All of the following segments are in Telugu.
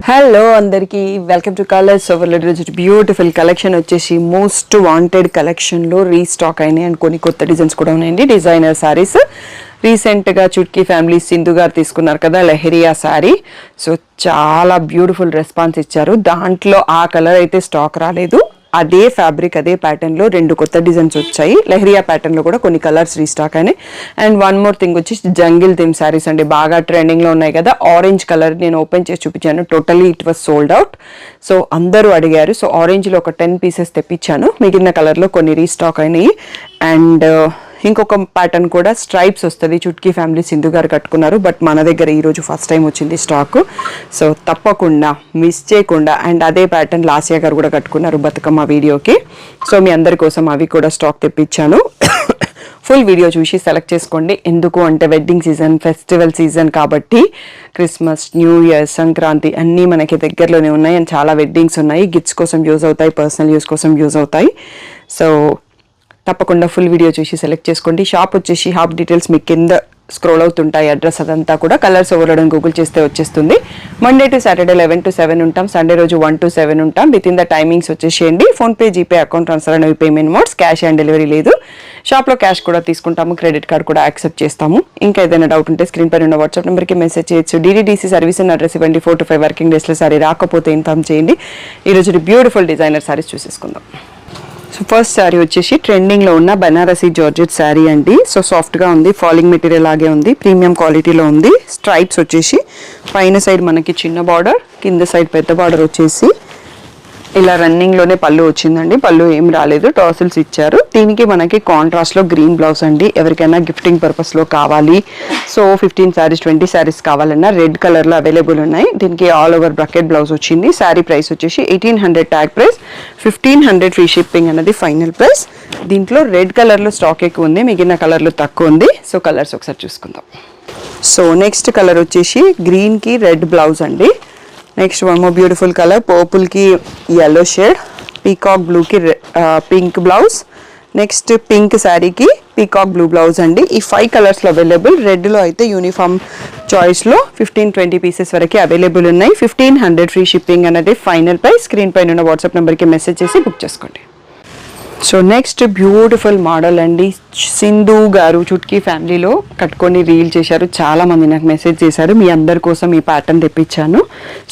హలో అందరికీ welcome to colours overload. Beautiful collection వచ్చేసి మోస్ట్ వాంటెడ్ కలెక్షన్లో రీస్టాక్ అయినాయి అండ్ కొన్ని కొత్త డిజైన్స్ కూడా ఉన్నాయండి. డిజైనర్ శారీస్ రీసెంట్గా చుట్కీ ఫ్యామిలీ సింధు గారు తీసుకున్నారు కదా లెహరియా శారీ. సో చాలా బ్యూటిఫుల్ రెస్పాన్స్ ఇచ్చారు. దాంట్లో ఆ కలర్ అయితే స్టాక్ రాలేదు. అదే ఫ్యాబ్రిక్ అదే ప్యాటర్న్లో రెండు కొత్త డిజైన్స్ వచ్చాయి. లెహరియా ప్యాటర్న్లో కూడా కొన్ని కలర్స్ రీస్టాక్ అయినాయి. అండ్ వన్ మోర్ థింగ్ వచ్చి జంగిల్ థీమ్ శారీస్ అండి, బాగా ట్రెండింగ్లో ఉన్నాయి కదా. ఆరెంజ్ కలర్ నేను ఓపెన్ చేసి చూపించాను, totally it was sold out. So అందరూ అడిగారు. సో ఆరెంజ్లో ఒక 10 పీసెస్ తెప్పించాను, మిగిలిన కలర్లో కొన్ని రీస్టాక్ అయినాయి. అండ్ ఇంకొక ప్యాటర్న్ కూడా స్ట్రైప్స్ వస్తుంది, చుట్కీ ఫ్యామిలీ సింధు గారు కట్టుకున్నారు. బట్ మన దగ్గర ఈరోజు ఫస్ట్ టైం వచ్చింది స్టాక్. సో తప్పకుండా మిస్ చేయకుండా. అండ్ అదే ప్యాటర్న్ లాస్యా గారు కూడా కట్టుకున్నారు బతుకమ్మ వీడియోకి. సో మీ అందరి కోసం అవి కూడా స్టాక్ తెప్పించాను. ఫుల్ వీడియో చూసి సెలెక్ట్ చేసుకోండి. ఎందుకు అంటే వెడ్డింగ్ సీజన్, ఫెస్టివల్ సీజన్ కాబట్టి క్రిస్మస్, న్యూ ఇయర్, సంక్రాంతి అన్నీ మనకి దగ్గరలోనే ఉన్నాయి. అండ్ చాలా వెడ్డింగ్స్ ఉన్నాయి, గిఫ్ట్స్ కోసం యూజ్ అవుతాయి, పర్సనల్ యూస్ కోసం యూజ్ అవుతాయి. సో తప్పకుండా ఫుల్ వీడియో చూసి సెలెక్ట్ చేసుకోండి. షాప్ వచ్చేసి షాప్ డీటెయిల్స్ మీకు కింద స్క్రోల్ అవుతుంటాయి, అడ్రస్ అదంతా కూడా. కలర్స్ ఓవర్లోడ్ గూగుల్ చేస్తే వచ్చేస్తుంది. మండే టు సాటర్డే 11 to 7 ఉంటాం, సండే రోజు 1 to 7 ఉంటాం. విత్ ఇన్ ద టైమింగ్స్ వచ్చేసేయండి. ఫోన్పే, జీపే, అకౌంట్ ట్రాన్స్ఫర్ అనేవి payment modes. Cash on delivery లేదు. షాప్లో క్యాష్ కూడా తీసుకుంటాము, క్రెడిట్ కార్డ్ కూడా యాక్సెప్ట్ చేస్తాము. ఇంకా ఏదైనా డౌట్ ఉంటే స్క్రీన్ పైన ఉన్న వాట్సాప్ నెంబర్కి మెసేజ్ చేయొచ్చు. DDDC సర్వీస్ అండ్ అడ్రస్ ఇవ్వండి. 4 to 5 వర్కింగ్ డేస్లో సారీ రాకపోతే ఇన్ఫార్మ్ చేయండి. ఈరోజు బ్యూటిఫుల్ డిజైనర్ సారీస్ చూసేసుకుందాం. సో ఫస్ట్ శారీ వచ్చేసి ట్రెండింగ్లో ఉన్న బనారసీ జార్జెట్ శారీ అండి. సో సాఫ్ట్గా ఉంది, ఫాలింగ్ మెటీరియల్ లాగే ఉంది, ప్రీమియం క్వాలిటీలో ఉంది. స్ట్రైప్స్ వచ్చేసి పైన సైడ్ మనకి చిన్న బార్డర్, కింద సైడ్ పెద్ద బార్డర్ వచ్చేసి ఇలా రన్నింగ్లోనే పళ్ళు వచ్చిందండి. పళ్ళు ఏం రాలేదు, టాసిల్స్ ఇచ్చారు. దీనికి మనకి కాంట్రాస్ట్లో గ్రీన్ బ్లౌజ్ అండి. ఎవరికైనా గిఫ్టింగ్ పర్పస్లో కావాలి, సో 15 శారీస్ 20 శారీస్ కావాలన్నా రెడ్ కలర్లో అవైలబుల్ ఉన్నాయి. దీనికి ఆల్ ఓవర్ బ్రకెట్ బ్లౌజ్ వచ్చింది. శారీ ప్రైస్ వచ్చేసి 1800 ట్యాగ్ ప్రైస్, 1500 ఫ్రీ షిప్పింగ్ అన్నది ఫైనల్ ప్రైస్. దీంట్లో రెడ్ కలర్లో స్టాక్ ఎక్కువ ఉంది, మిగిలిన కలర్లో తక్కువ ఉంది. సో కలర్స్ ఒకసారి చూసుకుందాం. సో నెక్స్ట్ కలర్ వచ్చేసి గ్రీన్కి రెడ్ బ్లౌజ్ అండి. Next one more beautiful colour, పర్పుల్కి యెల్లో షేడ్, పీకాక్ బ్లూకి పింక్ బ్లౌజ్. నెక్స్ట్ పింక్ శారీకి పీకాక్ బ్లూ బ్లౌజ్ అండి. ఈ 5 కలర్స్లో అవైలబుల్. రెడ్లో అయితే యూనిఫామ్ చాయిస్లో 15-20 పీసెస్ వరకు అవైలబుల్ ఉన్నాయి. 1500 ఫ్రీ షిప్పింగ్ అనేది ఫైనల్ ప్రైస్. స్క్రీన్ పైన ఉన్న వాట్సాప్ నెంబర్కి మెసేజ్ చేసి బుక్ చేసుకోండి. సో నెక్స్ట్ బ్యూటిఫుల్ మోడల్ అండి. సింధు గారు చుట్కీ ఫ్యామిలీలో కట్టుకొని రీల్ చేశారు. చాలా మంది నాకు మెసేజ్ చేశారు, మీ అందరి కోసం ఈ ప్యాటర్న్ తెప్పించాను.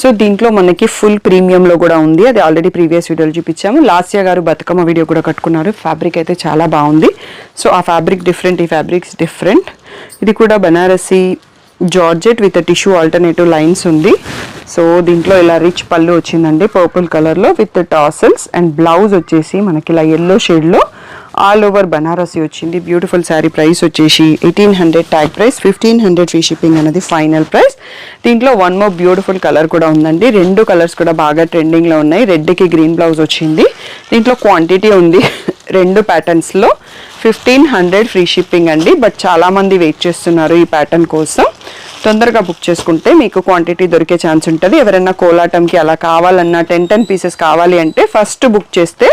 సో దీంట్లో మనకి ఫుల్ ప్రీమియంలో కూడా ఉంది, అది ఆల్రెడీ ప్రీవియస్ వీడియోలో చూపించాము. లాస్యా గారు బతుకమ్మ వీడియో కూడా కట్టుకున్నారు. ఫ్యాబ్రిక్ అయితే చాలా బాగుంది. సో ఆ ఫ్యాబ్రిక్ డిఫరెంట్, ఈ ఫ్యాబ్రిక్స్ డిఫరెంట్. ఇది కూడా Banarasi georgette with tissue alternative lines ఉంది. సో దీంట్లో ఇలా రిచ్ పళ్ళు వచ్చిందండి, పర్పుల్ కలర్లో విత్ టాసల్స్. అండ్ బ్లౌజ్ వచ్చేసి మనకి ఇలా ఎల్లో షేడ్లో ఆల్ ఓవర్ బనారసీ వచ్చింది. బ్యూటిఫుల్ శారీ ప్రైస్ వచ్చేసి 1800 ట్యాగ్ ప్రైస్, 1500 ఫ్రీ షిప్పింగ్ అనేది ఫైనల్ ప్రైస్. దీంట్లో వన్ మోర్ బ్యూటిఫుల్ కలర్ కూడా ఉందండి. రెండు కలర్స్ కూడా బాగా ట్రెండింగ్లో ఉన్నాయి. రెడ్కి గ్రీన్ బ్లౌజ్ వచ్చింది. దీంట్లో క్వాంటిటీ ఉంది రెండు ప్యాటర్న్స్లో. 1500 ఫ్రీ షిప్పింగ్ అండి. బట్ చాలామంది వెయిట్ చేస్తున్నారు ఈ ప్యాటర్న్ కోసం. తొందరగా బుక్ చేసుకుంటే మీకు క్వాంటిటీ దొరికే ఛాన్స్ ఉంటుంది. ఎవరైనా కోలాటంకి అలా కావాలన్నా 10 పీసెస్ కావాలి అంటే ఫస్ట్ బుక్ చేస్తే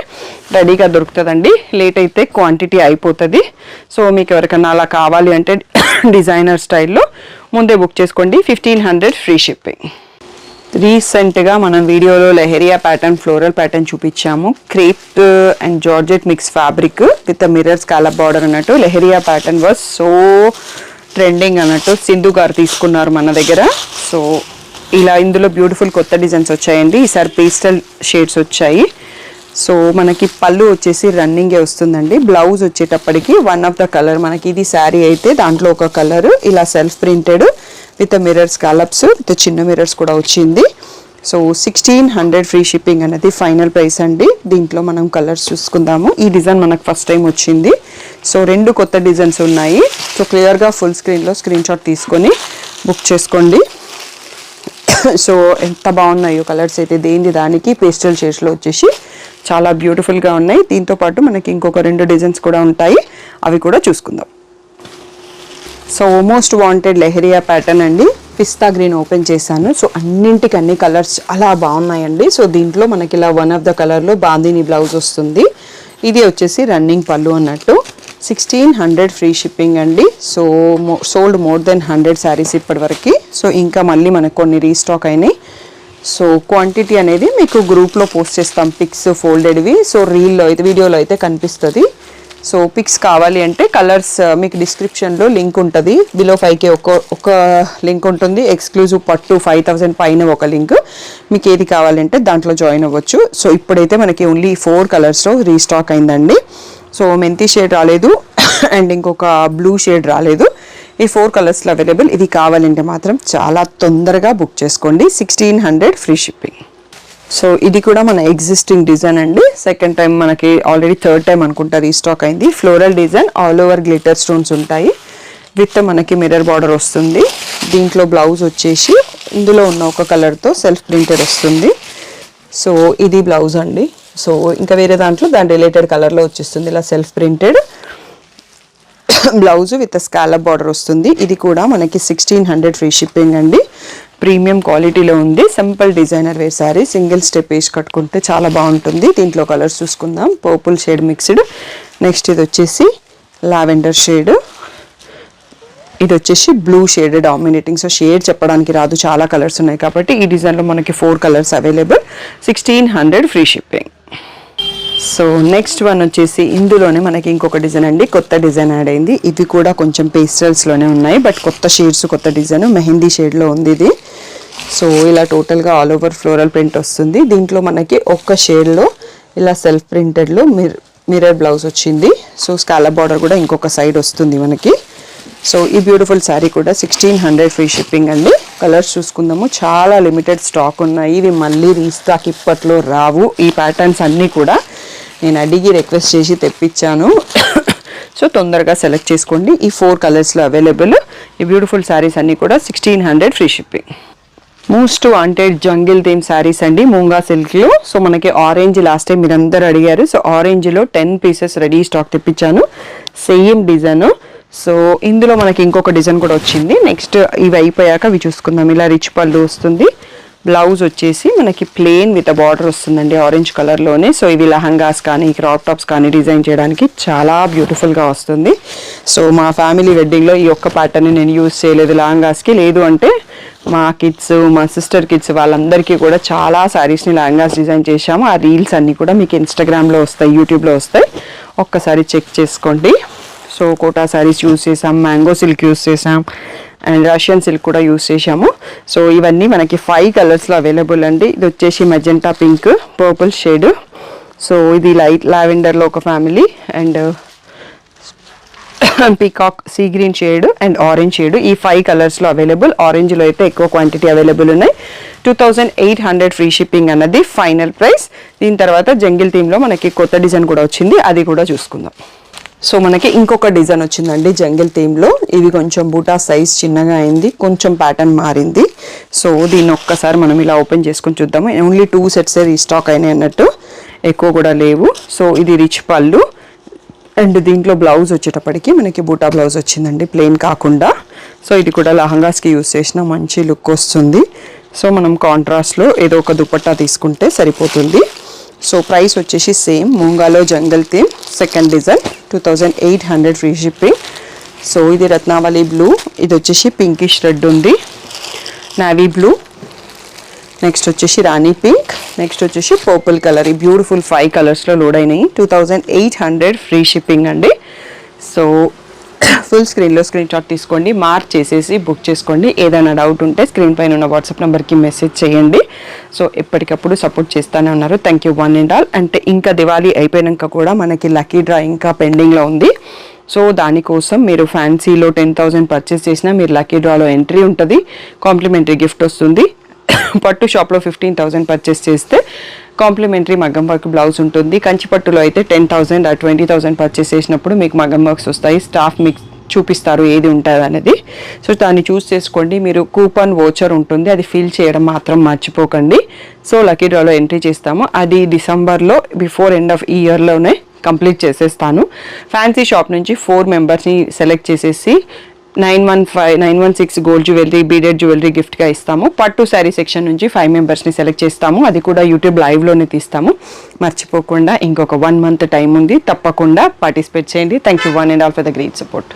రెడీగా దొరుకుతుందండి. లేట్ అయితే క్వాంటిటీ అయిపోతుంది. సో మీకు ఎవరికైనా అలా కావాలి అంటే డిజైనర్ స్టైల్లో ముందే బుక్ చేసుకోండి. 1500 ఫ్రీ షిప్పింగ్. రీసెంట్గా మనం వీడియోలో లెహరియా ప్యాటర్న్, ఫ్లోరల్ ప్యాటర్న్ చూపించాము. Crepe and georgette mix fabric with mirror scallop border అన్నట్టు. Leheriya pattern was so trending అన్నట్టు. సింధు గారు తీసుకున్నారు మన దగ్గర. సో ఇలా ఇందులో బ్యూటిఫుల్ కొత్త డిజైన్స్ వచ్చాయండి. ఈసారి పేస్టల్ షేడ్స్ వచ్చాయి. సో మనకి పళ్ళు వచ్చేసి రన్నింగే వస్తుందండి. బ్లౌజ్ వచ్చేటప్పటికి వన్ ఆఫ్ ద కలర్, మనకి ఇది శారీ అయితే దాంట్లో ఒక కలర్ ఇలా self printed with mirror scallops with చిన్న మిర్రర్స్ కూడా వచ్చింది. సో 1600 ఫ్రీ షిప్పింగ్ అనేది ఫైనల్ ప్రైస్ అండి. దీంట్లో మనం కలర్స్ చూసుకుందాము. ఈ డిజైన్ మనకు ఫస్ట్ టైం వచ్చింది. సో రెండు కొత్త డిజైన్స్ ఉన్నాయి. సో క్లియర్గా ఫుల్ స్క్రీన్లో స్క్రీన్ షాట్ తీసుకొని బుక్ చేసుకోండి. సో ఎంత బాగున్నాయో కలర్స్ అయితే, దేని దానికి పేస్టల్ షేడ్స్లో వచ్చేసి చాలా బ్యూటిఫుల్గా ఉన్నాయి. దీంతోపాటు మనకి ఇంకొక 2 డిజైన్స్ కూడా ఉంటాయి, అవి కూడా చూసుకుందాం. So most wanted lehariya pattern అండి. పిస్తా గ్రీన్ ఓపెన్ చేశాను. సో అన్నింటికి అన్ని కలర్స్ అలా బాగున్నాయండి. సో దీంట్లో మనకి ఇలా వన్ ఆఫ్ ద కలర్లో బాందిని బ్లౌజ్ వస్తుంది. ఇది వచ్చేసి రన్నింగ్ పళ్ళు అన్నట్టు. 1600 ఫ్రీ షిప్పింగ్ అండి. So sold more than 100 saris ఇప్పటివరకు. సో ఇంకా మళ్ళీ మనకు కొన్ని రీస్టాక్ అయినాయి. సో క్వాంటిటీ అనేది మీకు గ్రూప్లో పోస్ట్ చేస్తాం పిక్స్ ఫోల్డెడ్వి. సో రీల్లో అయితే వీడియోలో అయితే కనిపిస్తుంది. సో పిక్స్ కావాలి అంటే కలర్స్ మీకు డిస్క్రిప్షన్లో లింక్ ఉంటుంది. బిలో 5K ఒక లింక్ ఉంటుంది. ఎక్స్క్లూజివ్ పట్టు 5000 పైన ఒక లింక్. మీకు ఏది కావాలంటే దాంట్లో జాయిన్ అవ్వచ్చు. సో ఇప్పుడైతే మనకి ఓన్లీ 4 కలర్స్లో రీస్టాక్ అయిందండి. సో మెంతి షేడ్ రాలేదు అండ్ ఇంకొక బ్లూ షేడ్ రాలేదు. ఈ 4 కలర్స్లో అవైలబుల్. ఇది కావాలంటే మాత్రం చాలా తొందరగా బుక్ చేసుకోండి. 1600 ఫ్రీ షిప్పింగ్. సో ఇది కూడా మన ఎగ్జిస్టింగ్ డిజైన్ అండి. సెకండ్ టైం మనకి ఆల్రెడీ థర్డ్ టైం అనుకుంటా రీస్టాక్ అయింది. Floral design all over glitter stones ఉంటాయి. విత్ మనకి మిర్రర్ బార్డర్ వస్తుంది. దీంట్లో బ్లౌజ్ వచ్చేసి ఇందులో ఉన్న ఒక కలర్తో సెల్ఫ్ ప్రింటెడ్ వస్తుంది. సో ఇది బ్లౌజ్ అండి. సో ఇంకా వేరే దాంట్లో దాని రిలేటెడ్ కలర్లో వచ్చేస్తుంది. ఇలా self printed blouse with scallop border వస్తుంది. ఇది కూడా మనకి 1600 ఫ్రీ షిప్పింగ్ అండి. ప్రీమియం క్వాలిటీలో ఉంది. Simple designer wear sari. Single step వేసి కట్టుకుంటే చాలా బాగుంటుంది. దీంట్లో కలర్స్ చూసుకుందాం. Purple shade mixed. నెక్స్ట్ ఇది వచ్చేసి లావెండర్ షేడ్. ఇది వచ్చేసి blue shade dominating. So shade చెప్పడానికి రాదు, చాలా కలర్స్ ఉన్నాయి కాబట్టి ఈ డిజైన్లో మనకి 4 colours available. 1600 free shipping. So next one వచ్చేసి ఇందులోనే మనకి ఇంకొక డిజైన్ అండి. కొత్త డిజైన్ యాడ్ అయింది. ఇది కూడా కొంచెం పేస్టల్స్లోనే ఉన్నాయి బట్ కొత్త షేడ్స్, కొత్త డిజైన్ మెహందీ షేడ్లో ఉంది ఇది. సో ఇలా టోటల్గా ఆల్ ఓవర్ ఫ్లోరల్ ప్రింట్ వస్తుంది. దీంట్లో మనకి ఒక్క షేడ్లో ఇలా సెల్ఫ్ ప్రింటెడ్లో మిర్రర్ బ్లౌజ్ వచ్చింది. సో స్కాలప్ బార్డర్ కూడా ఇంకొక సైడ్ వస్తుంది మనకి. సో ఈ బ్యూటిఫుల్ శారీ కూడా 1600 ఫ్రీ షిప్పింగ్ అండి. కలర్స్ చూసుకుందాము. చాలా లిమిటెడ్ స్టాక్ ఉన్నాయి. ఇవి మళ్ళీ రీస్టాక్ ఇప్పట్లో రావు. ఈ ప్యాటర్న్స్ అన్నీ కూడా నేను అడిగి రిక్వెస్ట్ చేసి తెప్పించాను. సో తొందరగా సెలెక్ట్ చేసుకోండి. ఈ 4 కలర్స్లో అవైలబుల్. ఈ బ్యూటిఫుల్ శారీస్ అన్నీ కూడా 1600 free shipping. Most wanted jungle theme saris అండి. మూంగా సిల్క్లో. సో మనకి ఆరెంజ్ లాస్ట్ టైం మీరందరూ అడిగారు. సో ఆరెంజ్లో 10 పీసెస్ రెడీ స్టాక్ తెప్పించాను. Same design. సో ఇందులో మనకి ఇంకొక డిజైన్ కూడా వచ్చింది. నెక్స్ట్ ఇవి అయిపోయాక ఇవి చూసుకుందాం. ఇలా రిచ్ పళ్ళు వస్తుంది. బ్లౌజ్ వచ్చేసి మనకి ప్లెయిన్ విత్ బార్డర్ వస్తుందండి ఆరెంజ్ కలర్లోనే. సో ఇవి లహంగాస్ కానీ క్రాప్ టాప్స్ కానీ డిజైన్ చేయడానికి చాలా బ్యూటిఫుల్గా వస్తుంది. సో మా ఫ్యామిలీ వెడ్డింగ్లో ఈ ఒక్క ప్యాటర్న్ని నేను యూజ్ చేయలేదు లహంగాస్కి. లేదు అంటే మా కిడ్స్, మా సిస్టర్ కిడ్స్ వాళ్ళందరికీ కూడా చాలా శారీస్ని లహంగాస్ డిజైన్ చేశాము. ఆ రీల్స్ అన్నీ కూడా మీకు ఇన్స్టాగ్రామ్లో వస్తాయి, యూట్యూబ్లో వస్తాయి. ఒక్కసారి చెక్ చేసుకోండి. సో కోటా శారీస్ యూజ్ చేసాం, మ్యాంగో సిల్క్ యూజ్ చేసాం అండ్ రష్యన్ సిల్క్ కూడా యూజ్ చేసాము. సో ఇవన్నీ మనకి 5 కలర్స్లో అవైలబుల్ అండి. ఇది వచ్చేసి magenta pink, purple shade. So ఇది లైట్ లావెండర్లో ఒక family and peacock sea green shade and orange shade. ఈ 5 కలర్స్లో అవైలబుల్. ఆరెంజ్లో అయితే ఎక్కువ క్వాంటిటీ అవైలబుల్ ఉన్నాయి. 2800 ఫ్రీ షిప్పింగ్ అన్నది ఫైనల్ ప్రైస్. దీని తర్వాత జంగిల్ థీమ్లో మనకి కొత్త డిజైన్ కూడా వచ్చింది. అది కూడా చూసుకుందాం. సో మనకి ఇంకొక డిజైన్ వచ్చిందండి జంగిల్ థీమ్లో. ఇది కొంచెం బూటా సైజ్ చిన్నగా అయింది, కొంచెం ప్యాటర్న్ మారింది. సో దీన్ని ఒక్కసారి మనం ఇలా ఓపెన్ చేసుకొని చూద్దాము. ఓన్లీ 2 సెట్సే రీస్టాక్ అయినాయి అన్నట్టు, ఎక్కువ కూడా లేవు. సో ఇది రిచ్ పళ్ళు అండ్ దీంట్లో బ్లౌజ్ వచ్చేటప్పటికి మనకి బూటా బ్లౌజ్ వచ్చిందండి, ప్లెయిన్ కాకుండా. సో ఇది కూడా లహంగాస్కి యూస్ చేసిన మంచి లుక్ వస్తుంది. సో మనం కాంట్రాస్ట్లో ఏదో ఒక దుపట్టా తీసుకుంటే సరిపోతుంది. సో ప్రైస్ వచ్చేసి సేమ్. మూంగాలో jungle theme second design 2800 free shipping. So ఇది రత్నావళి బ్లూ. ఇది వచ్చేసి పింకిష్ రెడ్ ఉంది, నావీ బ్లూ. నెక్స్ట్ వచ్చేసి రాణి పింక్. నెక్స్ట్ వచ్చేసి పర్పుల్ కలర్. ఈ బ్యూటిఫుల్ 5 కలర్స్లో లోడ్ అయినాయి. 2800 ఫ్రీ షిప్పింగ్ అండి. సో ఫుల్ స్క్రీన్లో స్క్రీన్ షాట్ తీసుకోండి, మార్క్ చేసేసి బుక్ చేసుకోండి. ఏదైనా డౌట్ ఉంటే స్క్రీన్ పైన ఉన్న వాట్సాప్ నెంబర్కి మెసేజ్ చేయండి. సో ఎప్పటికప్పుడు సపోర్ట్ చేస్తూనే ఉన్నారు. Thank you one and all. అంటే ఇంకా దివాళీ అయిపోయాక కూడా మనకి లక్కీ డ్రా ఇంకా పెండింగ్లో ఉంది. సో దానికోసం మీరు ఫ్యాన్సీలో 10,000 పర్చేస్ చేసినా మీరు లక్కీ డ్రాలో ఎంట్రీ ఉంటుంది, కాంప్లిమెంటరీ గిఫ్ట్ వస్తుంది. పట్టు షాప్లో 15,000 పర్చేస్ చేస్తే కాంప్లిమెంటరీ మగ్గం వర్క్ బ్లౌజ్ ఉంటుంది. కంచి పట్టులో అయితే 10,000 ఆ 20,000 పర్చేస్ చేసినప్పుడు మీకు మగ్గం వర్క్స్ వస్తాయి. స్టాఫ్ మీకు చూపిస్తారు ఏది ఉంటుంది అనేది. సో దాన్ని చూస్ చేసుకోండి. మీరు కూపన్ వోచర్ ఉంటుంది, అది ఫిల్ చేయడం మాత్రం మర్చిపోకండి. సో లక్కీ డ్రాలో ఎంట్రీ చేస్తాము. అది డిసెంబర్లో బిఫోర్ ఎండ్ ఆఫ్ ఈ ఇయర్లోనే కంప్లీట్ చేసేస్తాను. ఫ్యాన్సీ షాప్ నుంచి 4 మెంబర్స్ని సెలెక్ట్ చేసేసి 916 గోల్డ్ జ్యువెలరీ, బీడెడ్ జ్యువెలరీ గిఫ్ట్గా ఇస్తాము. పట్టు శారీ సెక్షన్ నుంచి 5 మెంబర్స్ని సెలెక్ట్ చేస్తాము. అది కూడా యూట్యూబ్ లైవ్లోనే తీస్తాము. మర్చిపోకుండా ఇంకొక 1 మంత్ టైం ఉంది, తప్పకుండా పార్టిసిపేట్ చేయండి. Thank you one and all for the great support.